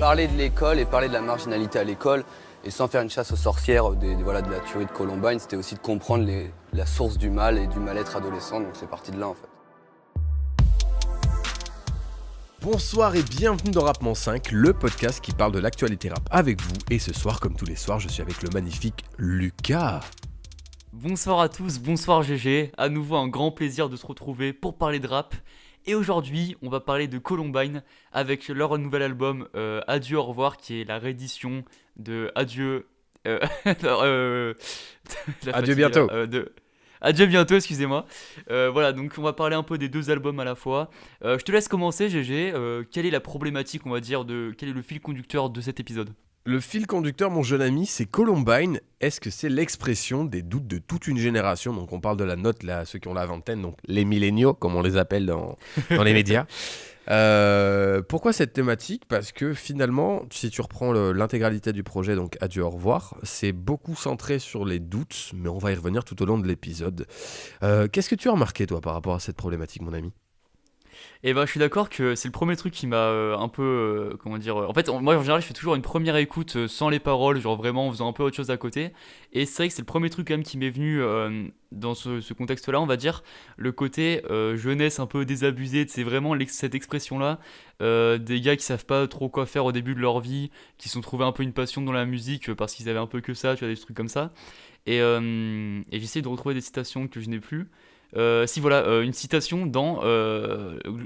Parler de l'école et parler de la marginalité à l'école, et sans faire une chasse aux sorcières de la tuerie de Columbine, c'était aussi de comprendre la source du mal et du mal-être adolescent, donc c'est parti de là en fait. Bonsoir et bienvenue dans Rapement 5, le podcast qui parle de l'actualité rap avec vous. Et ce soir, comme tous les soirs, je suis avec le magnifique Lucas. Bonsoir à tous, bonsoir GG, à nouveau un grand plaisir de se retrouver pour parler de rap. Et aujourd'hui, on va parler de Columbine avec leur nouvel album Adieu au revoir, qui est la réédition de Adieu... Adieu bientôt. Adieu bientôt, excusez-moi. Voilà, donc on va parler un peu des deux albums à la fois. Je te laisse commencer GG, quelle est la problématique, on va dire, quel est le fil conducteur de cet épisode ? Le fil conducteur, mon jeune ami, c'est Columbine. Est-ce que c'est l'expression des doutes de toute une génération ? Donc on parle de la note, là, ceux qui ont la vingtaine, donc les milléniaux, comme on les appelle dans les médias. Pourquoi cette thématique ? Parce que finalement, si tu reprends l'intégralité du projet, donc Adieu au revoir, c'est beaucoup centré sur les doutes, mais on va y revenir tout au long de l'épisode. Qu'est-ce que tu as remarqué, toi, par rapport à cette problématique, mon ami ? Et bah je suis d'accord que c'est le premier truc qui m'a un peu comment dire en fait moi en général je fais toujours une première écoute sans les paroles, genre vraiment en faisant un peu autre chose à côté, et c'est vrai que c'est le premier truc quand même qui m'est venu dans ce contexte là, on va dire, le côté jeunesse un peu désabusée. C'est vraiment cette expression là, des gars qui savent pas trop quoi faire au début de leur vie, qui se sont trouvés un peu une passion dans la musique parce qu'ils avaient un peu que ça, tu vois, des trucs comme ça, et j'essaie de retrouver des citations que je n'ai plus. Si voilà, une citation dans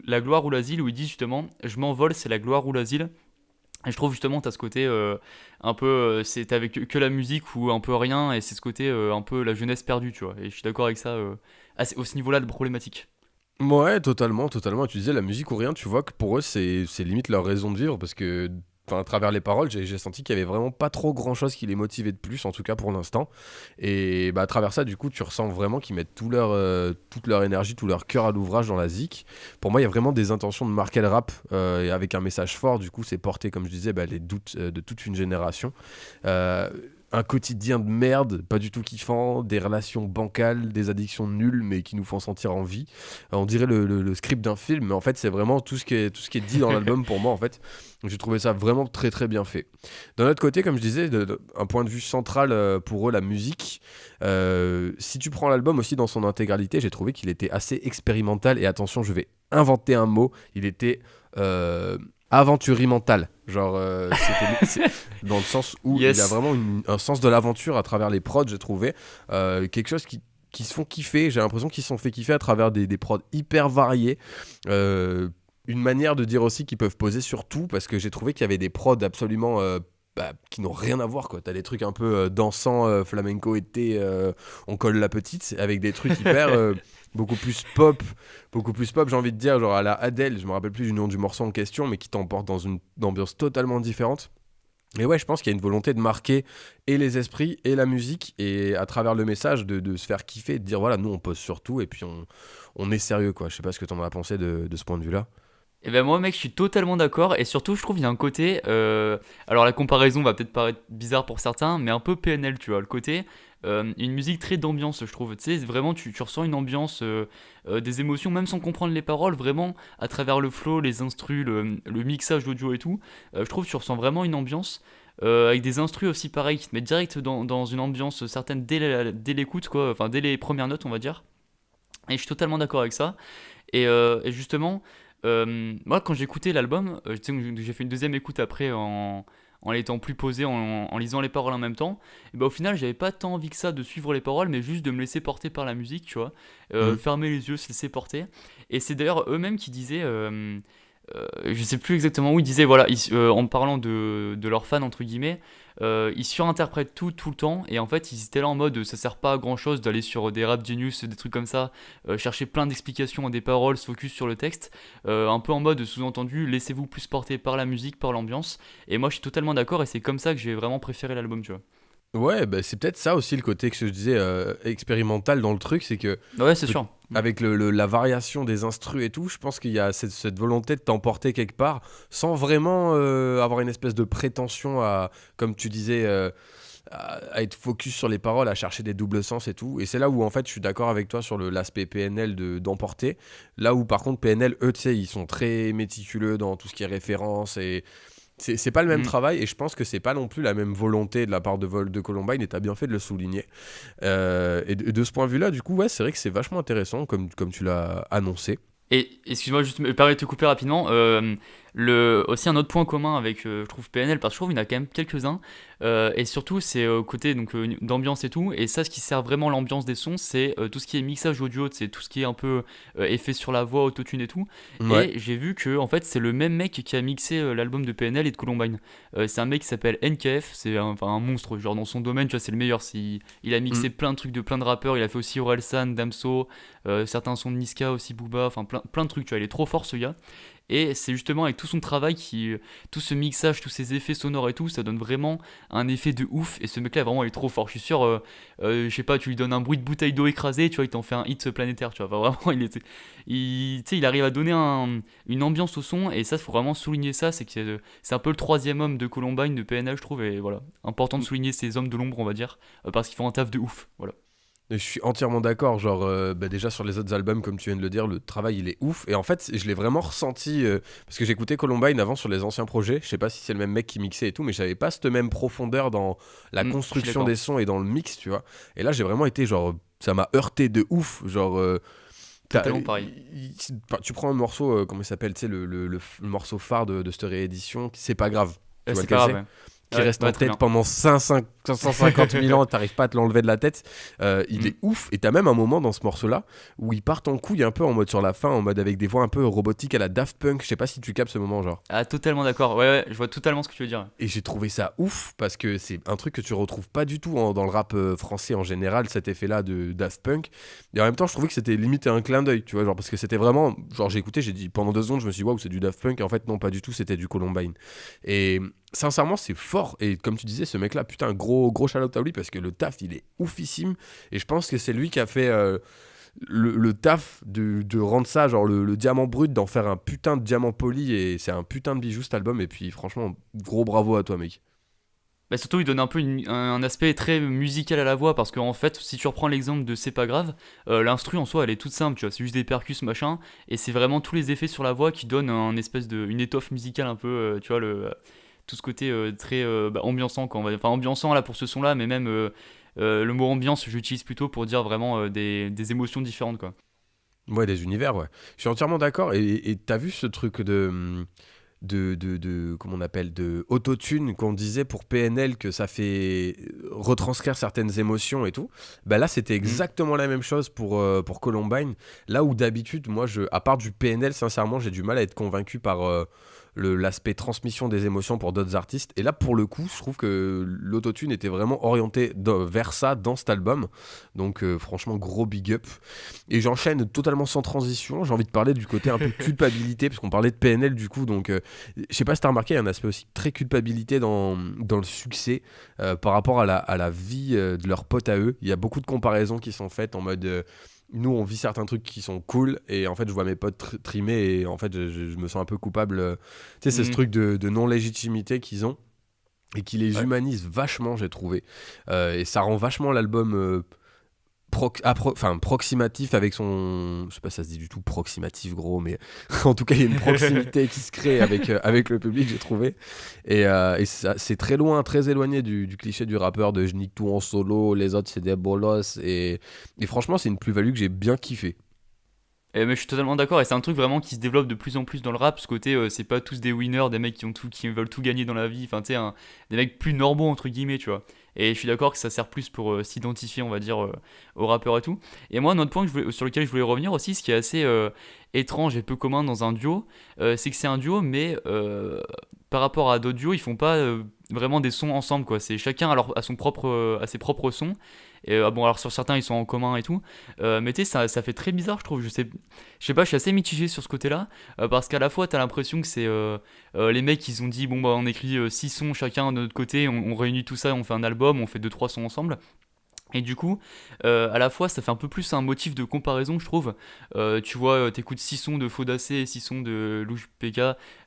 La gloire ou l'asile, où il dit justement je m'envole, c'est la gloire ou l'asile. Et je trouve justement t'as ce côté un peu c'est avec que la musique ou un peu rien, et c'est ce côté un peu la jeunesse perdue, tu vois, et je suis d'accord avec ça à ce niveau là de problématique. Ouais, totalement. Tu disais la musique ou rien, tu vois que pour eux, c'est limite leur raison de vivre, parce que à travers les paroles, j'ai senti qu'il y avait vraiment pas trop grand chose qui les motivait de plus, en tout cas pour l'instant. Et à travers ça, du coup, tu ressens vraiment qu'ils mettent toute leur énergie, tout leur cœur à l'ouvrage dans la zik. Pour moi, il y a vraiment des intentions de marquer le rap et avec un message fort. Du coup, c'est porté, comme je disais, les doutes de toute une génération. Un quotidien de merde, pas du tout kiffant, des relations bancales, des addictions nulles mais qui nous font sentir en vie. On dirait le script d'un film, mais en fait c'est vraiment tout ce qui est dit dans l'album pour moi en fait. Donc, j'ai trouvé ça vraiment très très bien fait. D'un autre côté, comme je disais, un point de vue central pour eux, la musique. Si tu prends l'album aussi dans son intégralité, j'ai trouvé qu'il était assez expérimental, et attention, je vais inventer un mot, il était aventurimental, genre c'est dans le sens où Yes. il y a vraiment un sens de l'aventure à travers les prods, j'ai trouvé quelque chose qui se font kiffer. J'ai l'impression qu'ils se sont fait kiffer à travers des prods hyper variés, une manière de dire aussi qu'ils peuvent poser sur tout, parce que j'ai trouvé qu'il y avait des prods absolument qui n'ont rien à voir, quoi. T'as des trucs un peu dansants, flamenco été, on colle la petite, avec des trucs hyper beaucoup plus pop, j'ai envie de dire, genre à la Adele, je me rappelle plus du nom du morceau en question, mais qui t'emporte dans une ambiance totalement différente. Et ouais, je pense qu'il y a une volonté de marquer et les esprits et la musique, et à travers le message de se faire kiffer, de dire voilà, nous on pose sur tout et puis on est sérieux, quoi. Je sais pas ce que t'en as pensé de ce point de vue-là. Et ben moi mec, je suis totalement d'accord, et surtout je trouve qu'il y a un côté alors la comparaison va peut-être paraître bizarre pour certains, mais un peu PNL, tu vois, le côté une musique très d'ambiance, je trouve, tu sais, vraiment tu ressens une ambiance, des émotions même sans comprendre les paroles, vraiment à travers le flow, les instrus, le mixage audio et tout. Je trouve que tu ressens vraiment une ambiance, avec des instrus aussi pareil qui te mettent direct dans une ambiance certaine dès l'écoute, quoi, enfin dès les premières notes, on va dire. Et je suis totalement d'accord avec ça. Et justement, moi quand j'ai écouté l'album, tu sais, j'ai fait une deuxième écoute après en étant plus posé, en lisant les paroles en même temps. Et bah au final j'avais pas tant envie que ça de suivre les paroles, mais juste de me laisser porter par la musique, tu vois. Fermer les yeux, se laisser porter. Et c'est d'ailleurs eux-mêmes qui disaient, je sais plus exactement où ils disaient, voilà, en parlant de leurs fans entre guillemets, ils surinterprètent tout le temps, et en fait ils étaient là en mode ça sert pas à grand chose d'aller sur des rap genius, des trucs comme ça, chercher plein d'explications à des paroles, se focus sur le texte, un peu en mode sous-entendu laissez-vous plus porter par la musique, par l'ambiance. Et moi je suis totalement d'accord, et c'est comme ça que j'ai vraiment préféré l'album, tu vois. Ouais, c'est peut-être ça aussi le côté que je disais expérimental dans le truc, c'est que Ouais, c'est sûr. avec la variation des instrus et tout, je pense qu'il y a cette volonté de t'emporter quelque part sans vraiment avoir une espèce de prétention à, comme tu disais, à être focus sur les paroles, à chercher des doubles sens et tout. Et c'est là où en fait je suis d'accord avec toi sur l'aspect PNL d'emporter. Là où par contre PNL, eux, tu sais, ils sont très méticuleux dans tout ce qui est référence, et C'est pas le même Mm. travail et je pense que c'est pas non plus la même volonté de la part de Columbine et t'as bien fait de le souligner. Et de ce point de vue-là, du coup, ouais, c'est vrai que c'est vachement intéressant comme tu l'as annoncé. Et excuse-moi, juste me permets de te couper rapidement. Aussi un autre point commun avec, je trouve, PNL, parce que je trouve qu'il y en a quand même quelques-uns. Et surtout, c'est côté donc, d'ambiance et tout. Et ça, ce qui sert vraiment l'ambiance des sons, c'est tout ce qui est mixage audio, c'est tout ce qui est un peu effet sur la voix, autotune et tout. Ouais. Et j'ai vu que en fait, c'est le même mec qui a mixé l'album de PNL et de Columbine. C'est un mec qui s'appelle NKF, c'est enfin, un monstre, genre dans son domaine, tu vois, c'est le meilleur. Il a mixé plein de trucs de plein de rappeurs. Il a fait aussi Orelsan, Damso, certains sons de Niska aussi, Booba, enfin plein de trucs, tu vois. Il est trop fort ce gars. Et c'est justement avec tout son travail, tout ce mixage, tous ces effets sonores et tout, ça donne vraiment un effet de ouf. Et ce mec-là, vraiment, il est trop fort. Je suis sûr, je sais pas, tu lui donnes un bruit de bouteille d'eau écrasée, tu vois, il t'en fait un hit planétaire, tu vois. Enfin, vraiment, tu sais, il arrive à donner une ambiance au son. Et ça, il faut vraiment souligner ça. C'est un peu le troisième homme de Columbine, de PNL, je trouve. Et voilà, important de souligner ces hommes de l'ombre, on va dire, parce qu'ils font un taf de ouf. Voilà. Et je suis entièrement d'accord, genre déjà sur les autres albums, comme tu viens de le dire, le travail il est ouf. Et en fait, je l'ai vraiment ressenti, parce que j'écoutais Columbine avant sur les anciens projets, je sais pas si c'est le même mec qui mixait et tout, mais j'avais pas cette même profondeur dans la Je suis construction d'accord. des sons et dans le mix, tu vois. Et là, j'ai vraiment été genre, ça m'a heurté de ouf, genre... Totalement pareil. tu prends un morceau, comment il s'appelle, tu sais, le morceau phare de cette réédition, c'est pas grave, tu vois C'est lequel pas c'est grave, ouais. qui Ouais, reste en ouais, très tête bien. pendant 550 000 ans, t'arrives pas à te l'enlever de la tête. Il Mm. est ouf. Et t'as même un moment dans ce morceau-là où ils partent en couille un peu en mode sur la fin, en mode avec des voix un peu robotiques à la Daft Punk. Je sais pas si tu captes ce moment, genre. Ah, totalement d'accord. Ouais, ouais, je vois totalement ce que tu veux dire. Et j'ai trouvé ça ouf parce que c'est un truc que tu retrouves pas du tout dans le rap français en général, cet effet-là de Daft Punk. Et en même temps, je trouvais que c'était limite un clin d'œil, tu vois, genre parce que c'était vraiment. Genre, j'ai écouté, j'ai dit pendant 2 secondes, je me suis dit, waouh, c'est du Daft Punk. Et en fait, non, pas du tout, c'était du Columbine. Et sincèrement, c'est fort. Et comme tu disais, ce mec-là, putain, gros shout-out à lui parce que le taf, il est oufissime. Et je pense que c'est lui qui a fait le taf de rendre ça, genre le diamant brut, d'en faire un putain de diamant poli. Et c'est un putain de bijou cet album. Et puis, franchement, gros bravo à toi, mec. Bah surtout, il donne un peu un aspect très musical à la voix parce qu'en fait, si tu reprends l'exemple de C'est pas grave, l'instru en soi elle est toute simple, tu vois, c'est juste des percus machin, et c'est vraiment tous les effets sur la voix qui donnent une étoffe musicale un peu, tu vois, tout ce côté très ambiançant, quoi, enfin ambiançant là pour ce son là, mais même le mot ambiance, j'utilise plutôt pour dire vraiment des émotions différentes, quoi. Ouais, des univers, ouais. Je suis entièrement d'accord. Et t'as vu ce truc comment on appelle, de autotune qu'on disait pour PNL que ça fait retranscrire certaines émotions et tout. Bah là, c'était Mhm. exactement la même chose pour Columbine. Là où d'habitude, moi, à part du PNL, sincèrement, j'ai du mal à être convaincu par l'aspect transmission des émotions pour d'autres artistes. Et là, pour le coup, je trouve que l'autotune était vraiment orienté vers ça dans cet album. Donc, franchement, gros big up. Et j'enchaîne totalement sans transition. J'ai envie de parler du côté un peu culpabilité, parce qu'on parlait de PNL du coup. Donc, je sais pas si t'as remarqué, il y a un aspect aussi très culpabilité dans le succès par rapport à la vie de leurs potes à eux. Il y a beaucoup de comparaisons qui sont faites en mode. Nous, on vit certains trucs qui sont cool, et en fait, je vois mes potes trimer, et en fait, je me sens un peu coupable. Tu sais, c'est ce Mhm. truc de non-légitimité qu'ils ont, et qui les Ouais. humanise vachement, j'ai trouvé. Et ça rend vachement l'album proximatif avec son. Je sais pas si ça se dit du tout proximatif, gros, mais en tout cas, il y a une proximité qui se crée avec le public, j'ai trouvé. Et c'est très loin, très éloigné du cliché du rappeur de je nique tout en solo, les autres c'est des bolos. Et franchement, c'est une plus-value que j'ai bien kiffé. Mais je suis totalement d'accord, et c'est un truc vraiment qui se développe de plus en plus dans le rap, ce côté, c'est pas tous des winners, des mecs qui veulent tout gagner dans la vie, enfin tu sais, des mecs plus normaux entre guillemets, tu vois. Et je suis d'accord que ça sert plus pour s'identifier, on va dire, aux rappeurs et tout. Et moi, un autre point sur lequel je voulais revenir aussi, ce qui est assez étrange et peu commun dans un duo, c'est que c'est un duo, mais par rapport à d'autres duos, ils font pas vraiment des sons ensemble, quoi. C'est chacun à ses propres sons. Et bon, alors sur certains, ils sont en commun et tout. Mais tu sais, ça fait très bizarre, je trouve. Je sais pas, je suis assez mitigé sur ce côté-là. Parce qu'à la fois, t'as l'impression que c'est les mecs, ils ont dit, bon, bah, on écrit 6 sons chacun de notre côté, on réunit tout ça, on fait un album, on fait deux trois sons ensemble. Et du coup, à la fois, ça fait un peu plus un motif de comparaison, je trouve. Tu vois, t'écoutes 6 sons de Faudacé et 6 sons de Louj PK.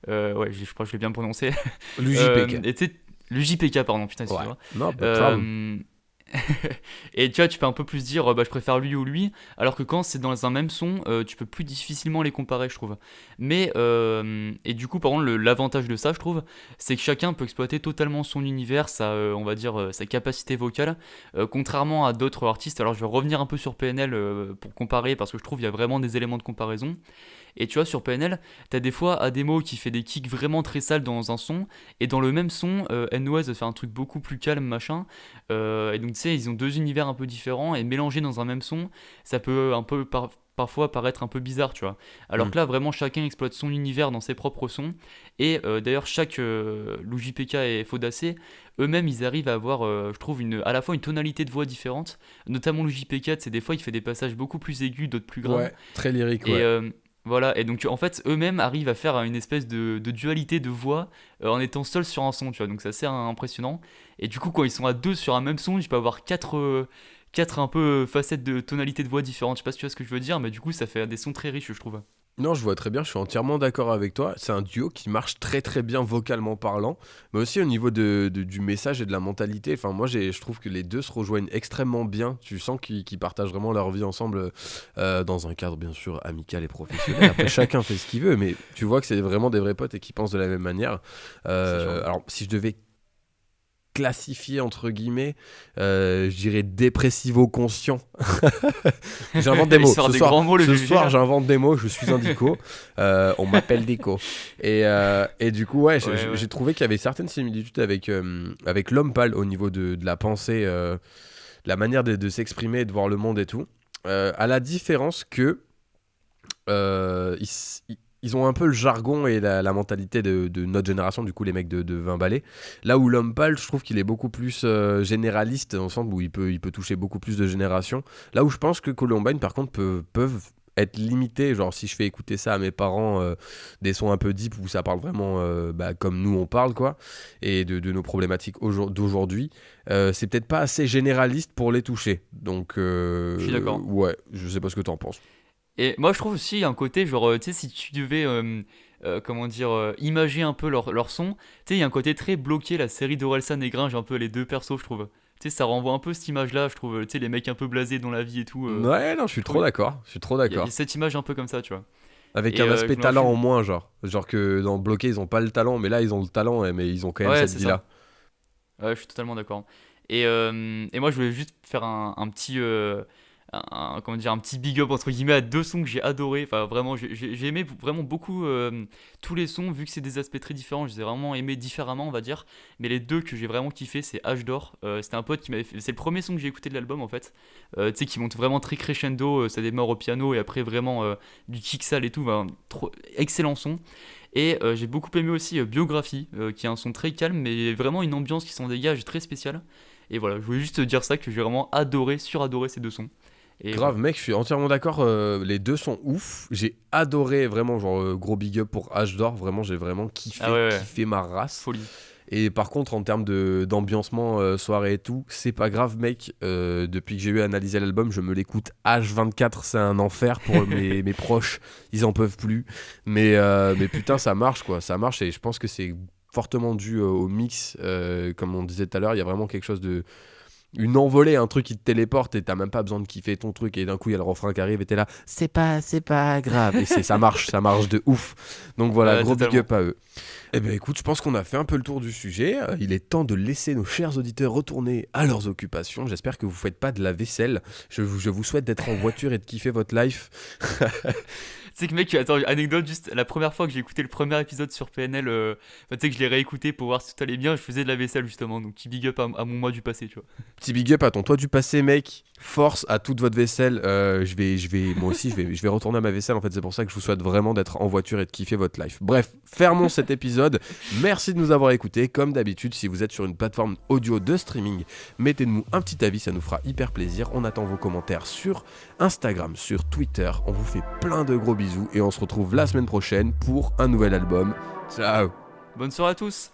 Ouais, je crois que je l'ai bien prononcé. L'UJPK. Et tu sais, le JPK, pardon, putain, Ouais. excuse-moi. Non, pas de problem. Euh, Et tu vois, tu peux un peu plus dire bah, je préfère lui ou lui, alors que quand c'est dans un même son, tu peux plus difficilement les comparer, je trouve. Mais, et du coup, par contre, l'avantage de ça, je trouve, c'est que chacun peut exploiter totalement son univers, on va dire, sa capacité vocale, contrairement à d'autres artistes. Alors, je vais revenir un peu sur PNL pour comparer, parce que je trouve qu'il y a vraiment des éléments de comparaison. Et tu vois, sur PNL, t'as des fois Ademo qui fait des kicks vraiment très sales dans un son, et dans le même son, NOS va faire un truc beaucoup plus calme, machin. Et donc, tu sais, ils ont deux univers un peu différents, et mélangés dans un même son, ça peut un peu parfois paraître un peu bizarre, tu vois. Alors Mm. que là, vraiment, chacun exploite son univers dans ses propres sons. Et d'ailleurs, chaque LuJPK et Fodacé, eux-mêmes, ils arrivent à avoir, je trouve, à la fois une tonalité de voix différente. Notamment LuJPK, tu sais, des fois, il fait des passages beaucoup plus aigus, d'autres plus graves. Ouais, très lyrique, Et ouais. voilà, et donc en fait, eux-mêmes arrivent à faire une espèce de dualité de voix en étant seuls sur un son, tu vois. Donc c'est assez impressionnant. Et du coup, quand ils sont à deux sur un même son, tu peux avoir quatre un peu facettes de tonalité de voix différentes. Je sais pas si tu vois ce que je veux dire, mais du coup, ça fait des sons très riches, je trouve. Non, je vois très bien, je suis entièrement d'accord avec toi. C'est un duo qui marche très très bien vocalement parlant, mais aussi au niveau du message et de la mentalité. Enfin, moi, je trouve que les deux se rejoignent extrêmement bien. Tu sens qu'ils partagent vraiment leur vie ensemble dans un cadre bien sûr amical et professionnel. Après, chacun fait ce qu'il veut, mais tu vois que c'est vraiment des vrais potes et qui pensent de la même manière. C'est sûr. Alors, si je devais classifier entre guillemets, je dirais dépressivo conscient. J'invente des Il mots. sort Ce des soir, grands mots, le ce GG, soir là. j'invente des mots. Je suis un dico. On m'appelle Dico. Et du coup, ouais, Ouais. j'ai trouvé qu'il y avait certaines similitudes avec l'homme pâle au niveau de la pensée, la manière de s'exprimer, de voir le monde et tout. À la différence que ils ont un peu le jargon et la mentalité de notre génération, du coup les mecs de 20 balais. Là où l'homme pâle, je trouve qu'il est beaucoup plus généraliste, dans le sens où il peut toucher beaucoup plus de générations. Là où je pense que Columbine, par contre, peuvent être limités. Genre si je fais écouter ça à mes parents, des sons un peu deep où ça parle vraiment comme nous on parle, quoi, et de nos problématiques d'aujourd'hui, c'est peut-être pas assez généraliste pour les toucher. Donc Je suis d'accord. ouais, je sais pas ce que t'en penses. Et moi, je trouve aussi un côté, genre, tu sais, si tu devais, comment dire, imager un peu leur son, tu sais, il y a un côté très bloqué, la série d'Orelsan et Gringe, un peu les deux persos, je trouve. Tu sais, ça renvoie un peu cette image-là, je trouve, tu sais, les mecs un peu blasés dans la vie et tout. Ouais, non, je suis Je trouve, trop d'accord. Je suis trop il y a d'accord. cette image un peu comme ça, tu vois. Avec Et un aspect je me talent en rappelle. moins, genre. Genre que dans Bloqué, ils ont pas le talent, mais là, ils ont le talent, mais ils ont quand même Ouais, cette c'est vie-là. ça. Ouais, je suis totalement d'accord. Et moi, je voulais juste faire un petit, comment dire, un petit big up entre guillemets à deux sons que j'ai adoré. Enfin, vraiment, j'ai aimé vraiment beaucoup tous les sons, vu que c'est des aspects très différents. Je les ai vraiment aimés différemment, on va dire. Mais les deux que j'ai vraiment kiffé, c'est H d'or. C'était un pote qui m'avait fait. C'est le premier son que j'ai écouté de l'album en fait. Tu sais, qui monte vraiment très crescendo. Ça démarre au piano et après vraiment du kick sale et tout. Enfin, excellent son. Et j'ai beaucoup aimé aussi Biographie, qui est un son très calme, mais vraiment une ambiance qui s'en dégage très spéciale. Et voilà, je voulais juste te dire ça, que j'ai vraiment adoré, suradoré ces deux sons. Et Grave, voilà. mec, je suis entièrement d'accord. Les deux sont ouf. J'ai adoré, vraiment, genre, gros big up pour H d'or. Vraiment, j'ai vraiment Ah ouais, ouais, kiffé ma race. folie. Et par contre, en termes d'ambiancement, soirée et tout, c'est pas grave, mec. Depuis que j'ai eu à analyser l'album, je me l'écoute H24. C'est un enfer pour mes proches. Ils en peuvent plus. Mais putain, ça marche, quoi. Ça marche et je pense que c'est fortement dû au mix. Comme on disait tout à l'heure, il y a vraiment quelque chose de. Une envolée, un truc qui te téléporte et t'as même pas besoin de kiffer ton truc et d'un coup il y a le refrain qui arrive et t'es là, c'est pas grave. Et ça marche de ouf. Donc voilà, Ouais, gros big totalement. up à eux. Eh ben écoute, je pense qu'on a fait un peu le tour du sujet. Il est temps de laisser nos chers auditeurs retourner à leurs occupations. J'espère que vous faites pas de la vaisselle. Je vous souhaite d'être en voiture et de kiffer votre life. Tu sais que mec, attends, anecdote, juste la première fois que j'ai écouté le premier épisode sur PNL, enfin, tu sais que je l'ai réécouté pour voir si tout allait bien, je faisais de la vaisselle justement, donc petit big up à mon moi du passé, tu vois. Petit big up à ton toit du passé, mec. Force à toute votre vaisselle. Moi aussi, je vais retourner à ma vaisselle. En fait, c'est pour ça que je vous souhaite vraiment d'être en voiture et de kiffer votre life. Bref, fermons cet épisode. Merci de nous avoir écoutés. Comme d'habitude, si vous êtes sur une plateforme audio de streaming, mettez-nous un petit avis, ça nous fera hyper plaisir. On attend vos commentaires sur Instagram, sur Twitter. On vous fait plein de gros bisous et on se retrouve la semaine prochaine pour un nouvel album. Ciao. Bonne soirée à tous.